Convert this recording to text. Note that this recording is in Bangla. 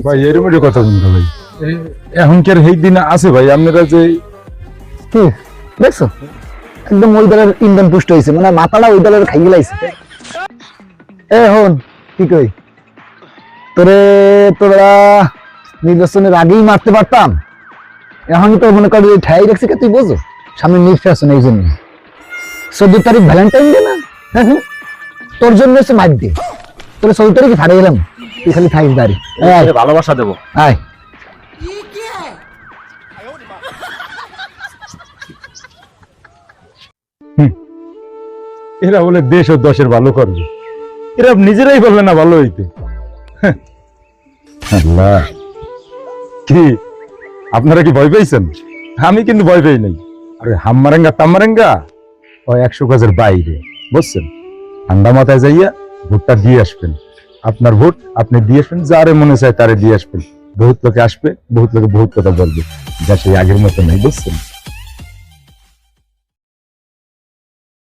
ভাই এরকম কথা বলতে ভাই এখনকার এই দিন আছে ভাই আপনারা যে কি দেখছো একদম ওই দলের ইন্ধন পুষ্ট হয়েছে মানে মাথাটা ওই দলের খাই গেলাইছে এ হন কি কই তোরা নির্বাচনের আগেই মারতে পারতাম এখন তো মনে করি ঠাই রাখছি তুই বোঝো সামনে নির্বাচন এই জন্য 14 তারিখ ভ্যালেন্টাইন ডে না তোর জন্য হচ্ছে মার দিয়ে তোর 14 তারিখে ফাড়ে গেলাম তুই খালি থাইস দাঁড়ি ভালোবাসা দেবো আয় এরা বলে দেশ ও দশের ভালো করবে এরা নিজেরাই বলবে না ভালো হইতে আল্লাহ কি আপনারা কি ভয় পাইছেন আমি কিন্তু ভয় পাই নাই আরে হাম্মারেঙ্গা তাম্মারেঙ্গা ও 100 গজের বাইরে বুঝছেন ঠান্ডা মাথায় যাইয়া ভোটটা দিয়ে আসবেন আপনার ভোট আপনি দিয়ে আসবেন যারে মনে চায় তারে দিয়ে আসবেন বহুত লোকে আসবে বহুত লোকে বহুত কথা বলবে যা সেই আগের মতো নাই বুঝছেন